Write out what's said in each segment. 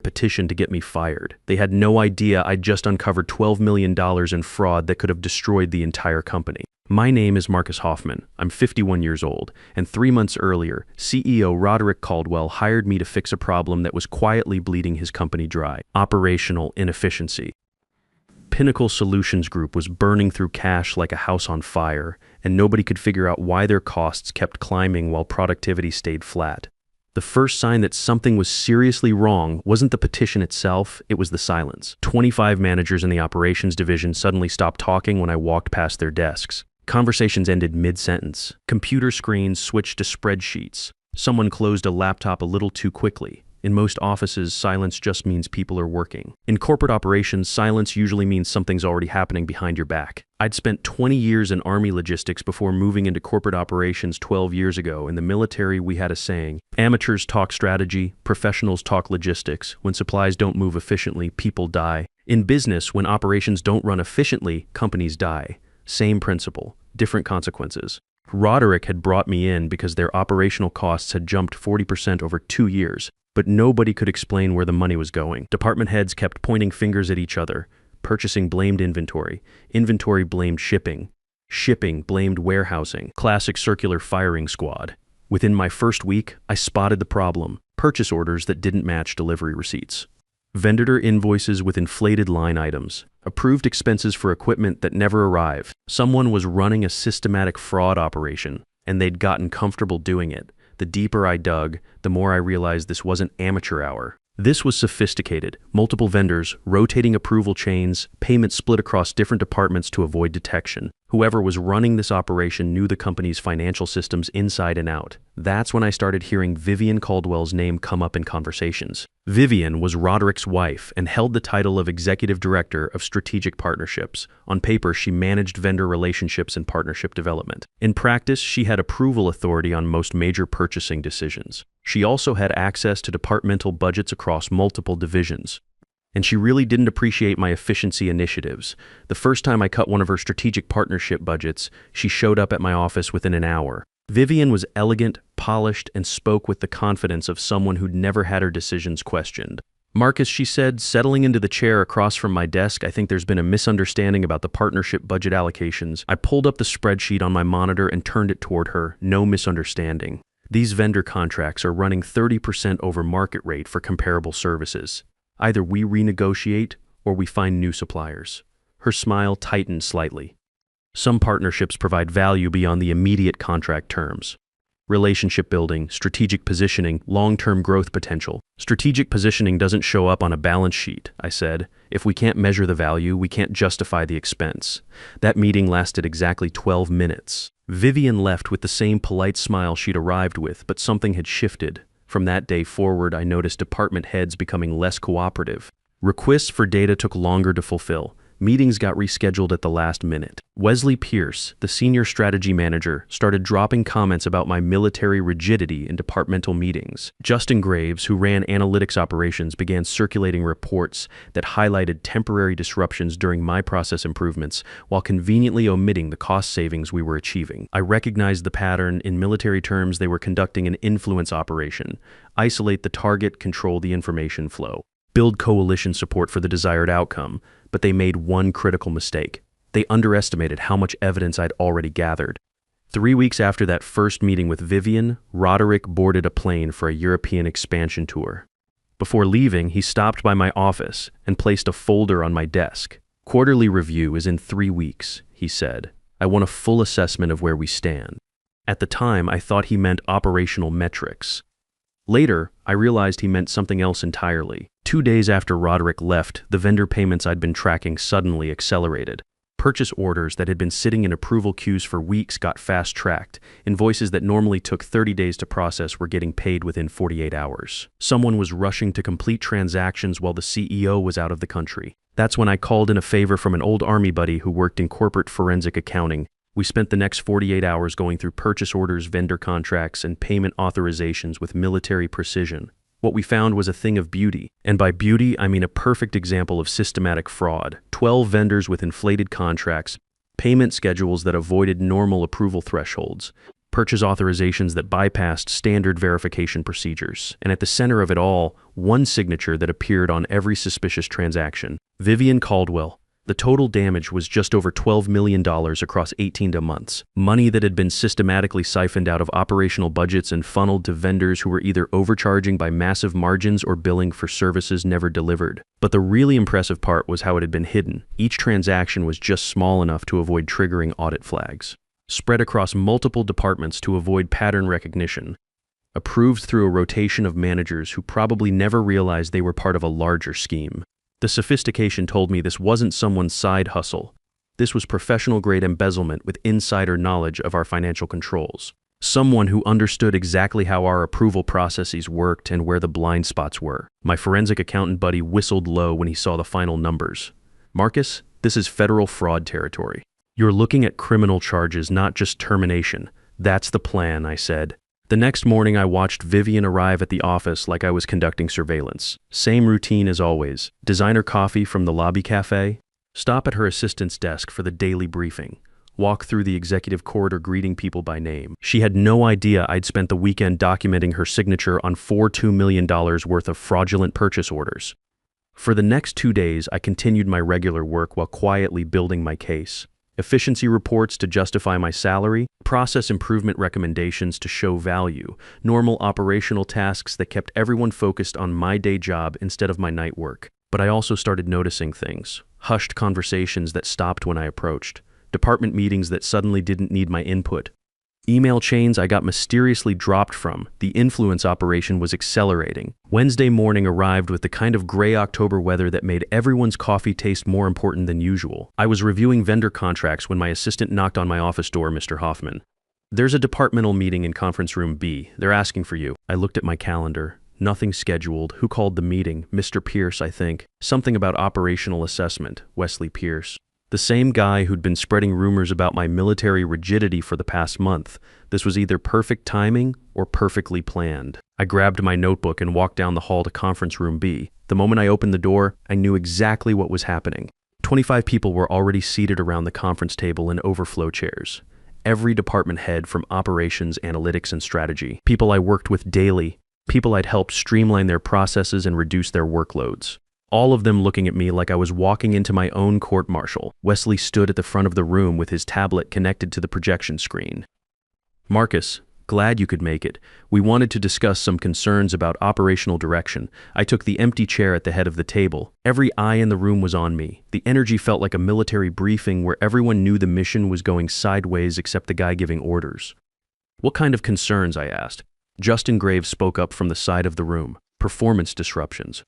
petition to get me fired. They had no idea I'd just uncovered $12 million in fraud that could have destroyed the entire company. My name is Marcus Hoffman. I'm 51 years old, and 3 months earlier, CEO Roderick Caldwell hired me to fix a problem that was quietly bleeding his company dry: operational inefficiency. Pinnacle Solutions Group was burning through cash like a house on fire, and nobody could figure out why their costs kept climbing while productivity stayed flat. The first sign that something was seriously wrong wasn't the petition itself, it was the silence. 25 managers in the operations division suddenly stopped talking when I walked past their desks. Conversations ended mid-sentence. Computer screens switched to spreadsheets. Someone closed a laptop a little too quickly. In most offices, silence just means people are working. In corporate operations, silence usually means something's already happening behind your back. I'd spent 20 years in Army logistics before moving into corporate operations 12 years ago. In the military, we had a saying: amateurs talk strategy, professionals talk logistics. When supplies don't move efficiently, people die. In business, when operations don't run efficiently, companies die. Same principle, different consequences. Roderick had brought me in because their operational costs had jumped 40% over 2 years. But nobody could explain where the money was going. Department heads kept pointing fingers at each other. Purchasing blamed inventory. Inventory blamed shipping. Shipping blamed warehousing. Classic circular firing squad. Within my first week, I spotted the problem: purchase orders that didn't match delivery receipts. Vendor invoices with inflated line items. Approved expenses for equipment that never arrived. Someone was running a systematic fraud operation, and they'd gotten comfortable doing it. The deeper I dug, the more I realized this wasn't amateur hour. This was sophisticated. Multiple vendors, rotating approval chains, payments split across different departments to avoid detection. Whoever was running this operation knew the company's financial systems inside and out. That's when I started hearing Vivian Caldwell's name come up in conversations. Vivian was Roderick's wife and held the title of Executive Director of Strategic Partnerships. On paper, she managed vendor relationships and partnership development. In practice, she had approval authority on most major purchasing decisions. She also had access to departmental budgets across multiple divisions. And she really didn't appreciate my efficiency initiatives. The first time I cut one of her strategic partnership budgets, she showed up at my office within an hour. Vivian was elegant, polished, and spoke with the confidence of someone who'd never had her decisions questioned. "Marcus," she said, settling into the chair across from my desk, "I think there's been a misunderstanding about the partnership budget allocations." I pulled up the spreadsheet on my monitor and turned it toward her. "No misunderstanding. These vendor contracts are running 30% over market rate for comparable services. Either we renegotiate or we find new suppliers." Her smile tightened slightly. "Some partnerships provide value beyond the immediate contract terms. Relationship building, strategic positioning, long-term growth potential. Strategic positioning doesn't show up on a balance sheet," I said. "If we can't measure the value, we can't justify the expense." That meeting lasted exactly 12 minutes. Vivian left with the same polite smile she'd arrived with, but something had shifted. From that day forward, I noticed department heads becoming less cooperative. Requests for data took longer to fulfill. Meetings got rescheduled at the last minute. Wesley Pierce, the senior strategy manager, started dropping comments about my military rigidity in departmental meetings. Justin Graves, who ran analytics operations, began circulating reports that highlighted temporary disruptions during my process improvements while conveniently omitting the cost savings we were achieving. I recognized the pattern. In military terms, they were conducting an influence operation. Isolate the target, control the information flow. Build coalition support for the desired outcome. But they made one critical mistake. They underestimated how much evidence I'd already gathered. 3 weeks after that first meeting with Vivian, Roderick boarded a plane for a European expansion tour. Before leaving, he stopped by my office and placed a folder on my desk. "Quarterly review is in 3 weeks, he said. "I want a full assessment of where we stand." At the time, I thought he meant operational metrics. Later, I realized he meant something else entirely. 2 days after Roderick left, the vendor payments I'd been tracking suddenly accelerated. Purchase orders that had been sitting in approval queues for weeks got fast-tracked. Invoices that normally took 30 days to process were getting paid within 48 hours. Someone was rushing to complete transactions while the CEO was out of the country. That's when I called in a favor from an old Army buddy who worked in corporate forensic accounting. We spent the next 48 hours going through purchase orders, vendor contracts, and payment authorizations with military precision. What we found was a thing of beauty. And by beauty, I mean a perfect example of systematic fraud. 12 vendors with inflated contracts, payment schedules that avoided normal approval thresholds, purchase authorizations that bypassed standard verification procedures. And at the center of it all, one signature that appeared on every suspicious transaction. Vivian Caldwell. The total damage was just over $12 million across 18 months. Money that had been systematically siphoned out of operational budgets and funneled to vendors who were either overcharging by massive margins or billing for services never delivered. But the really impressive part was how it had been hidden. Each transaction was just small enough to avoid triggering audit flags. Spread across multiple departments to avoid pattern recognition. Approved through a rotation of managers who probably never realized they were part of a larger scheme. The sophistication told me this wasn't someone's side hustle. This was professional-grade embezzlement with insider knowledge of our financial controls. Someone who understood exactly how our approval processes worked and where the blind spots were. My forensic accountant buddy whistled low when he saw the final numbers. Marcus, this is federal fraud territory. You're looking at criminal charges, not just termination. That's the plan, I said. The next morning, I watched Vivian arrive at the office like I was conducting surveillance. Same routine as always. Designer coffee from the lobby cafe. Stop at her assistant's desk for the daily briefing. Walk through the executive corridor greeting people by name. She had no idea I'd spent the weekend documenting her signature on $2 million worth of fraudulent purchase orders. For the next 2 days, I continued my regular work while quietly building my case. Efficiency reports to justify my salary, process improvement recommendations to show value, normal operational tasks that kept everyone focused on my day job instead of my night work. But I also started noticing things. Hushed conversations that stopped when I approached. Department meetings that suddenly didn't need my input. Email chains I got mysteriously dropped from. The influence operation was accelerating. Wednesday morning arrived with the kind of gray October weather that made everyone's coffee taste more important than usual. I was reviewing vendor contracts when my assistant knocked on my office door, Mr. Hoffman. There's a departmental meeting in conference room B. They're asking for you. I looked at my calendar. Nothing scheduled. Who called the meeting? Mr. Pierce, I think. Something about operational assessment. Wesley Pierce. The same guy who'd been spreading rumors about my military rigidity for the past month. This was either perfect timing or perfectly planned. I grabbed my notebook and walked down the hall to conference room B. The moment I opened the door, I knew exactly what was happening. 25 people were already seated around the conference table in overflow chairs. Every department head from operations, analytics, and strategy. People I worked with daily. People I'd helped streamline their processes and reduce their workloads. All of them looking at me like I was walking into my own court-martial. Wesley stood at the front of the room with his tablet connected to the projection screen. Marcus, glad you could make it. We wanted to discuss some concerns about operational direction. I took the empty chair at the head of the table. Every eye in the room was on me. The energy felt like a military briefing where everyone knew the mission was going sideways except the guy giving orders. What kind of concerns, I asked. Justin Graves spoke up from the side of the room. Performance disruptions.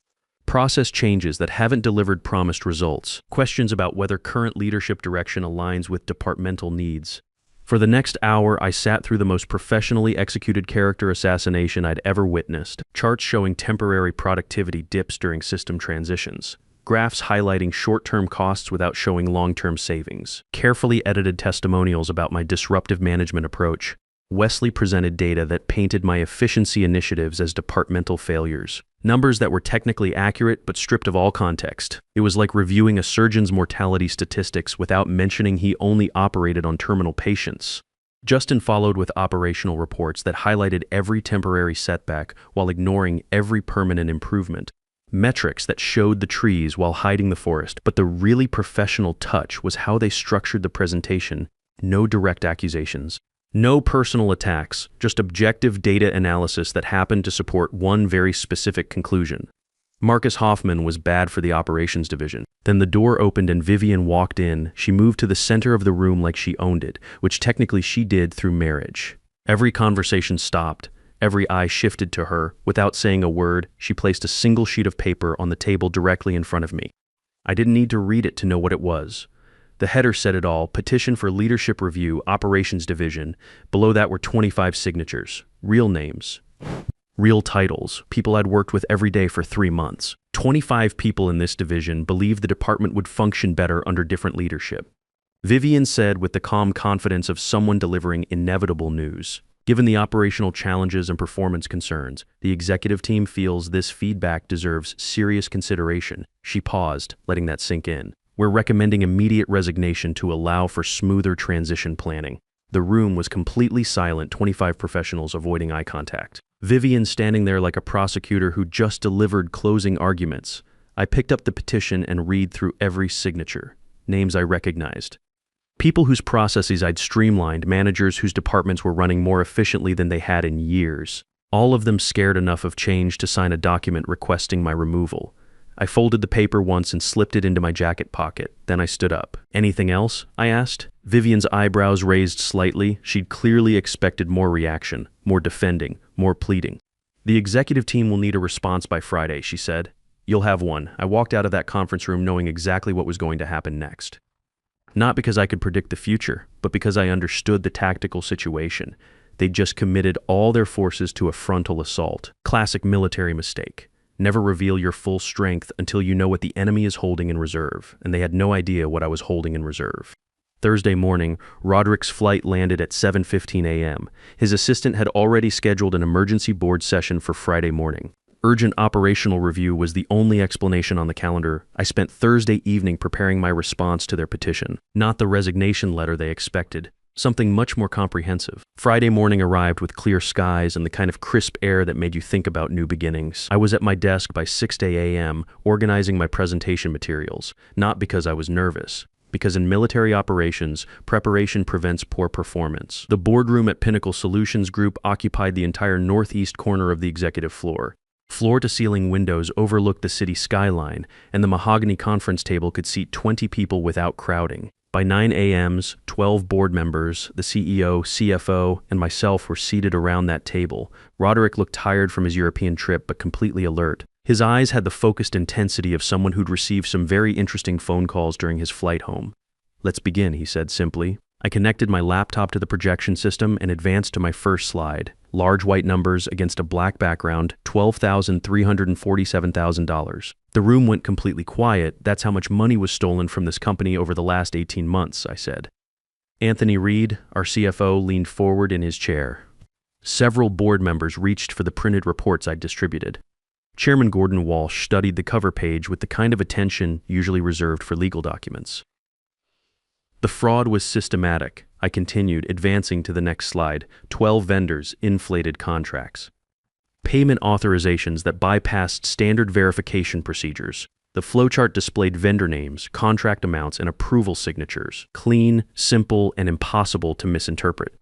Process changes that haven't delivered promised results. Questions about whether current leadership direction aligns with departmental needs. For the next hour, I sat through the most professionally executed character assassination I'd ever witnessed. Charts showing temporary productivity dips during system transitions. Graphs highlighting short-term costs without showing long-term savings. Carefully edited testimonials about my disruptive management approach. Wesley presented data that painted my efficiency initiatives as departmental failures. Numbers that were technically accurate but stripped of all context. It was like reviewing a surgeon's mortality statistics without mentioning he only operated on terminal patients. Justin followed with operational reports that highlighted every temporary setback while ignoring every permanent improvement. Metrics that showed the trees while hiding the forest, but the really professional touch was how they structured the presentation. No direct accusations. No personal attacks, just objective data analysis that happened to support one very specific conclusion. Marcus Hoffman was bad for the operations division. Then the door opened and Vivian walked in. She moved to the center of the room like she owned it, which technically she did through marriage. Every conversation stopped. Every eye shifted to her. Without saying a word, she placed a single sheet of paper on the table directly in front of me. I didn't need to read it to know what it was. The header said it all: petition for leadership review, operations division. Below that were 25 signatures, real names, real titles, people I'd worked with every day for 3 months. 25 people in this division believed the department would function better under different leadership. Vivian said with the calm confidence of someone delivering inevitable news. Given the operational challenges and performance concerns, the executive team feels this feedback deserves serious consideration. She paused, letting that sink in. We're recommending immediate resignation to allow for smoother transition planning. The room was completely silent, 25 professionals avoiding eye contact. Vivian standing there like a prosecutor who just delivered closing arguments. I picked up the petition and read through every signature. Names I recognized. People whose processes I'd streamlined, managers whose departments were running more efficiently than they had in years. All of them scared enough of change to sign a document requesting my removal. I folded the paper once and slipped it into my jacket pocket. Then I stood up. "Anything else?" I asked. Vivian's eyebrows raised slightly. She'd clearly expected more reaction, more defending, more pleading. "The executive team will need a response by Friday," she said. "You'll have one." I walked out of that conference room knowing exactly what was going to happen next. Not because I could predict the future, but because I understood the tactical situation. They'd just committed all their forces to a frontal assault. Classic military mistake. Never reveal your full strength until you know what the enemy is holding in reserve, and they had no idea what I was holding in reserve. Thursday morning, Roderick's flight landed at 7:15 a.m. His assistant had already scheduled an emergency board session for Friday morning. Urgent operational review was the only explanation on the calendar. I spent Thursday evening preparing my response to their petition, not the resignation letter they expected. Something much more comprehensive. Friday morning arrived with clear skies and the kind of crisp air that made you think about new beginnings. I was at my desk by 6 a.m. organizing my presentation materials, not because I was nervous, because in military operations, preparation prevents poor performance. The boardroom at Pinnacle Solutions Group occupied the entire northeast corner of the executive floor. Floor-to-ceiling windows overlooked the city skyline, and the mahogany conference table could seat 20 people without crowding. By 9 a.m., 12 board members, the CEO, CFO, and myself were seated around that table. Roderick looked tired from his European trip, but completely alert. His eyes had the focused intensity of someone who'd received some very interesting phone calls during his flight home. "Let's begin," he said simply. I connected my laptop to the projection system and advanced to my first slide. Large white numbers against a black background, $12,347,000. The room went completely quiet. "That's how much money was stolen from this company over the last 18 months, I said. Anthony Reed, our CFO, leaned forward in his chair. Several board members reached for the printed reports I'd distributed. Chairman Gordon Walsh studied the cover page with the kind of attention usually reserved for legal documents. The fraud was systematic, I continued, advancing to the next slide. 12 vendors, inflated contracts. Payment authorizations that bypassed standard verification procedures. The flowchart displayed vendor names, contract amounts, and approval signatures. Clean, simple, and impossible to misinterpret.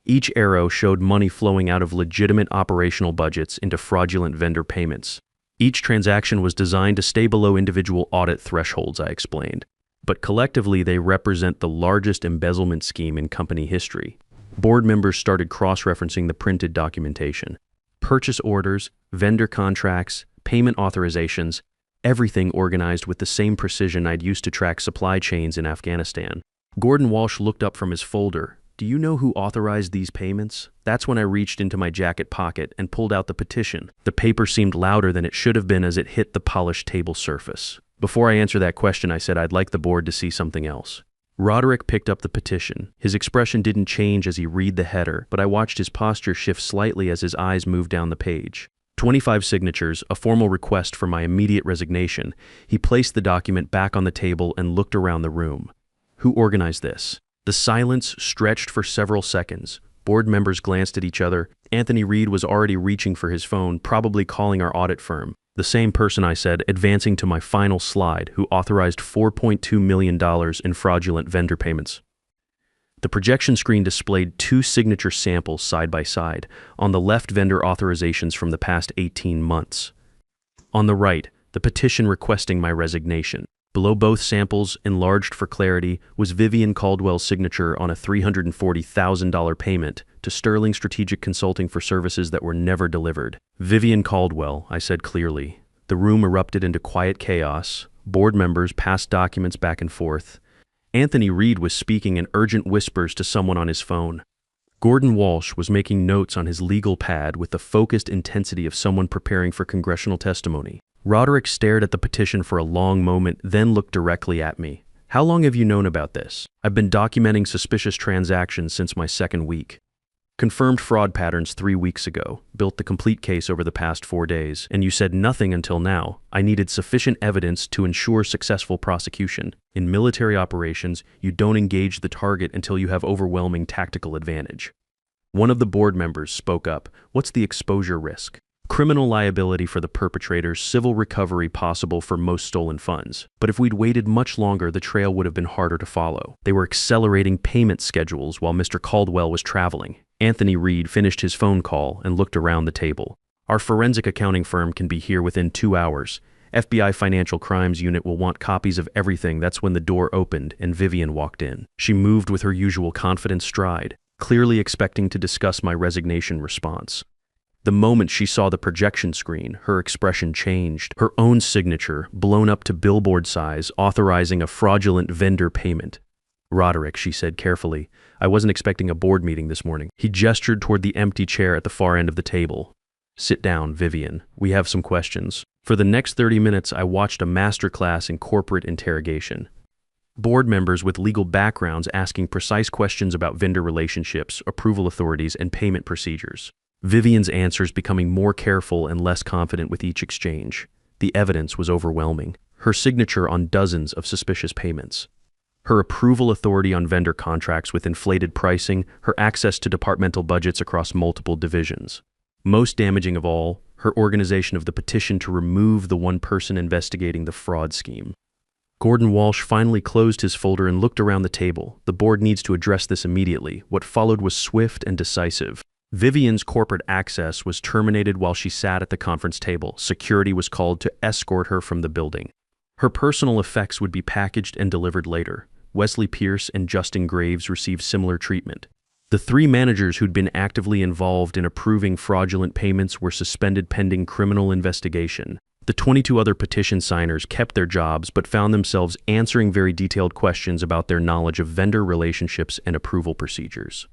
Each arrow showed money flowing out of legitimate operational budgets into fraudulent vendor payments. Each transaction was designed to stay below individual audit thresholds, I explained. But collectively, they represent the largest embezzlement scheme in company history. Board members started cross-referencing the printed documentation. Purchase orders, vendor contracts, payment authorizations, everything organized with the same precision I'd used to track supply chains in Afghanistan. Gordon Walsh looked up from his folder. "Do you know who authorized these payments?" That's when I reached into my jacket pocket and pulled out the petition. The paper seemed louder than it should have been as it hit the polished table surface. Before I answer that question, I said I'd like the board to see something else. Roderick picked up the petition. His expression didn't change as he read the header, but I watched his posture shift slightly as his eyes moved down the page. 25 signatures, a formal request for my immediate resignation. He placed the document back on the table and looked around the room. Who organized this? The silence stretched for several seconds. Board members glanced at each other. Anthony Reed was already reaching for his phone, probably calling our audit firm. The same person, I said, advancing to my final slide, who authorized $4.2 million in fraudulent vendor payments. The projection screen displayed two signature samples side by side. On the left, vendor authorizations from the past 18 months. On the right, the petition requesting my resignation. Below both samples, enlarged for clarity, was Vivian Caldwell's signature on a $340,000 payment to Sterling Strategic Consulting for services that were never delivered. Vivian Caldwell, I said clearly. The room erupted into quiet chaos. Board members passed documents back and forth. Anthony Reed was speaking in urgent whispers to someone on his phone. Gordon Walsh was making notes on his legal pad with the focused intensity of someone preparing for congressional testimony. Roderick stared at the petition for a long moment, then looked directly at me. "How long have you known about this?" "I've been documenting suspicious transactions since my second week." Confirmed fraud patterns 3 weeks ago, built the complete case over the past 4 days, and you said nothing until now. I needed sufficient evidence to ensure successful prosecution. In military operations, you don't engage the target until you have overwhelming tactical advantage. One of the board members spoke up. What's the exposure risk? Criminal liability for the perpetrators, civil recovery possible for most stolen funds. But if we'd waited much longer, the trail would have been harder to follow. They were accelerating payment schedules while Mr. Caldwell was traveling. Anthony Reed finished his phone call and looked around the table. Our forensic accounting firm can be here within 2 hours. FBI Financial Crimes Unit will want copies of everything. That's when the door opened and Vivian walked in. She moved with her usual confident stride, clearly expecting to discuss my resignation response. The moment she saw the projection screen, her expression changed. Her own signature, blown up to billboard size, authorizing a fraudulent vendor payment. Roderick, she said carefully, I wasn't expecting a board meeting this morning. He gestured toward the empty chair at the far end of the table. Sit down, Vivian. We have some questions. For the next 30 minutes, I watched a masterclass in corporate interrogation. Board members with legal backgrounds asking precise questions about vendor relationships, approval authorities, and payment procedures. Vivian's answers becoming more careful and less confident with each exchange. The evidence was overwhelming. Her signature on dozens of suspicious payments. Her approval authority on vendor contracts with inflated pricing, her access to departmental budgets across multiple divisions. Most damaging of all, her organization of the petition to remove the one person investigating the fraud scheme. Gordon Walsh finally closed his folder and looked around the table. The board needs to address this immediately. What followed was swift and decisive. Vivian's corporate access was terminated while she sat at the conference table. Security was called to escort her from the building. Her personal effects would be packaged and delivered later. Wesley Pierce and Justin Graves received similar treatment. The 3 managers who'd been actively involved in approving fraudulent payments were suspended pending criminal investigation. The 22 other petition signers kept their jobs but found themselves answering very detailed questions about their knowledge of vendor relationships and approval procedures.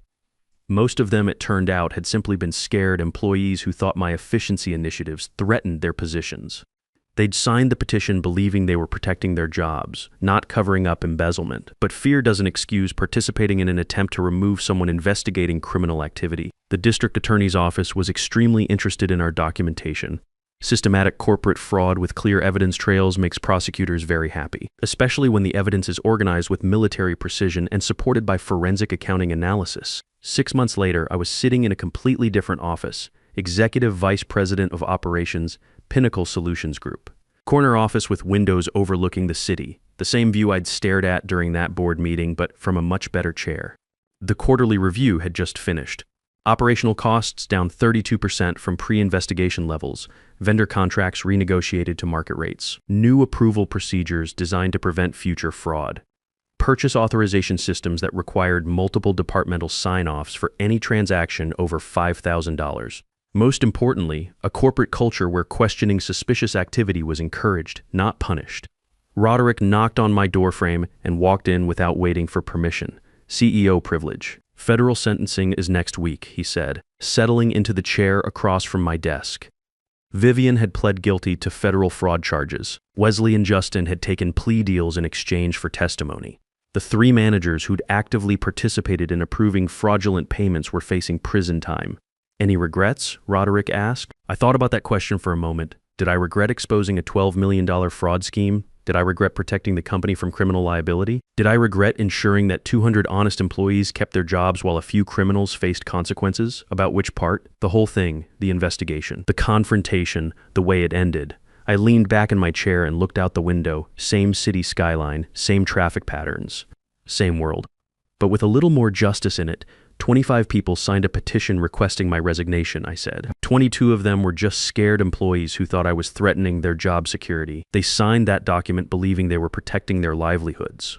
Most of them, it turned out, had simply been scared employees who thought my efficiency initiatives threatened their positions. They'd signed the petition believing they were protecting their jobs, not covering up embezzlement. But fear doesn't excuse participating in an attempt to remove someone investigating criminal activity. The district attorney's office was extremely interested in our documentation. Systematic corporate fraud with clear evidence trails makes prosecutors very happy, especially when the evidence is organized with military precision and supported by forensic accounting analysis. 6 months later, I was sitting in a completely different office, Executive Vice President of Operations, Pinnacle Solutions Group. Corner office with windows overlooking the city, the same view I'd stared at during that board meeting, but from a much better chair. The quarterly review had just finished. Operational costs down 32% from pre-investigation levels, vendor contracts renegotiated to market rates, new approval procedures designed to prevent future fraud, purchase authorization systems that required multiple departmental sign-offs for any transaction over $5,000. Most importantly, a corporate culture where questioning suspicious activity was encouraged, not punished. Roderick knocked on my doorframe and walked in without waiting for permission. CEO privilege. Federal sentencing is next week, he said, settling into the chair across from my desk. Vivian had pled guilty to federal fraud charges. Wesley and Justin had taken plea deals in exchange for testimony. The 3 managers who'd actively participated in approving fraudulent payments were facing prison time. Any regrets? Roderick asked. I thought about that question for a moment. Did I regret exposing a $12 million fraud scheme? Did I regret protecting the company from criminal liability? Did I regret ensuring that 200 honest employees kept their jobs while a few criminals faced consequences? About which part? The whole thing, the investigation, the confrontation, the way it ended. I leaned back in my chair and looked out the window. Same city skyline, same traffic patterns, same world. But with a little more justice in it. 25 people signed a petition requesting my resignation, I said. 22 of them were just scared employees who thought I was threatening their job security. They signed that document believing they were protecting their livelihoods.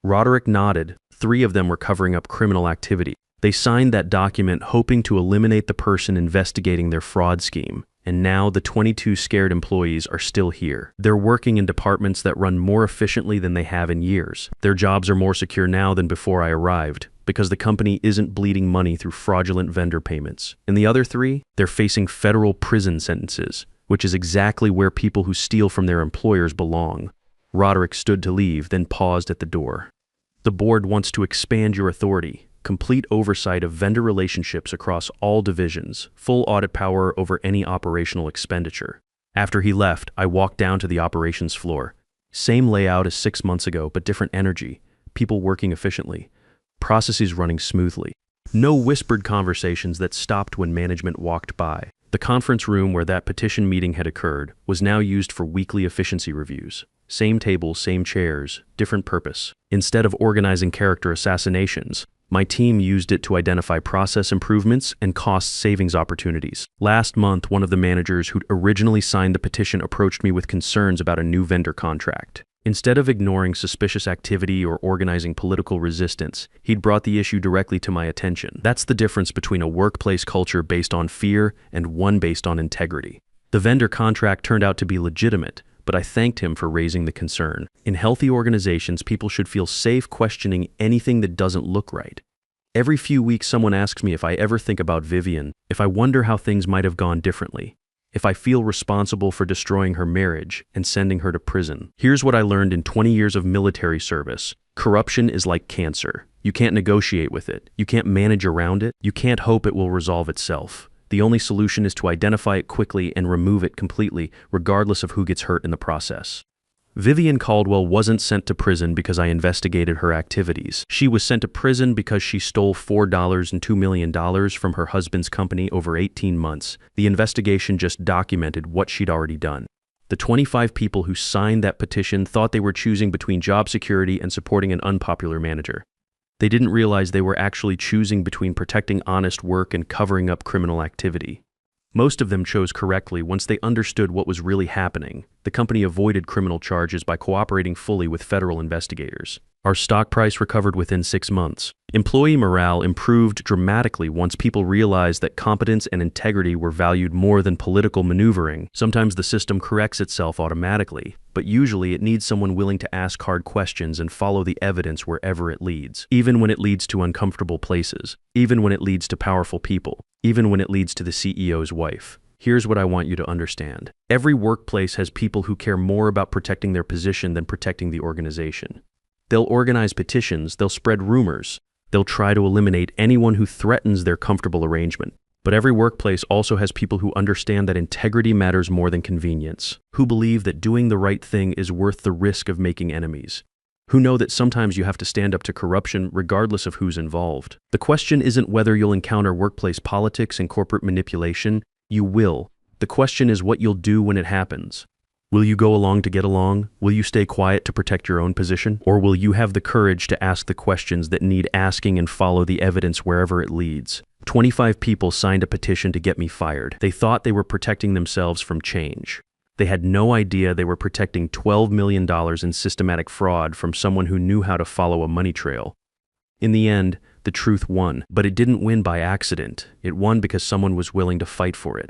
Roderick nodded. 3 of them were covering up criminal activity. They signed that document hoping to eliminate the person investigating their fraud scheme. And now the 22 scared employees are still here. They're working in departments that run more efficiently than they have in years. Their jobs are more secure now than before I arrived, because the company isn't bleeding money through fraudulent vendor payments. And the other 3, they're facing federal prison sentences, which is exactly where people who steal from their employers belong. Roderick stood to leave, then paused at the door. The board wants to expand your authority. complete oversight of vendor relationships across all divisions, full audit power over any operational expenditure. After he left, I walked down to the operations floor. Same layout as 6 months ago, but different energy. People working efficiently. Processes running smoothly. No whispered conversations that stopped when management walked by. The conference room where that petition meeting had occurred was now used for weekly efficiency reviews. Same tables, same chairs, different purpose. Instead of organizing character assassinations, my team used it to identify process improvements and cost savings opportunities. Last month, one of the managers who'd originally signed the petition approached me with concerns about a new vendor contract. Instead of ignoring suspicious activity or organizing political resistance, he'd brought the issue directly to my attention. That's the difference between a workplace culture based on fear and one based on integrity. The vendor contract turned out to be legitimate, but I thanked him for raising the concern. In healthy organizations, people should feel safe questioning anything that doesn't look right. Every few weeks, someone asks me if I ever think about Vivian, if I wonder how things might have gone differently, if I feel responsible for destroying her marriage and sending her to prison. Here's what I learned in 20 years of military service. Corruption is like cancer. You can't negotiate with it. You can't manage around it. You can't hope it will resolve itself. The only solution is to identify it quickly and remove it completely, regardless of who gets hurt in the process. Vivian Caldwell wasn't sent to prison because I investigated her activities. She was sent to prison because she stole $4 and $2 million from her husband's company over 18 months. The investigation just documented what she'd already done. The 25 people who signed that petition thought they were choosing between job security and supporting an unpopular manager. They didn't realize they were actually choosing between protecting honest work and covering up criminal activity. Most of them chose correctly once they understood what was really happening. The company avoided criminal charges by cooperating fully with federal investigators. Our stock price recovered within 6 months. Employee morale improved dramatically once people realized that competence and integrity were valued more than political maneuvering. Sometimes the system corrects itself automatically, but usually it needs someone willing to ask hard questions and follow the evidence wherever it leads, even when it leads to uncomfortable places, even when it leads to powerful people, even when it leads to the CEO's wife. Here's what I want you to understand. Every workplace has people who care more about protecting their position than protecting the organization. They'll organize petitions, they'll spread rumors, they'll try to eliminate anyone who threatens their comfortable arrangement. But every workplace also has people who understand that integrity matters more than convenience, who believe that doing the right thing is worth the risk of making enemies, who know that sometimes you have to stand up to corruption regardless of who's involved. The question isn't whether you'll encounter workplace politics and corporate manipulation. You will. The question is what you'll do when it happens. Will you go along to get along? Will you stay quiet to protect your own position? Or will you have the courage to ask the questions that need asking and follow the evidence wherever it leads? 25 people signed a petition to get me fired. They thought they were protecting themselves from change. They had no idea they were protecting $12 million in systematic fraud from someone who knew how to follow a money trail. In the end, the truth won, but it didn't win by accident. It won because someone was willing to fight for it.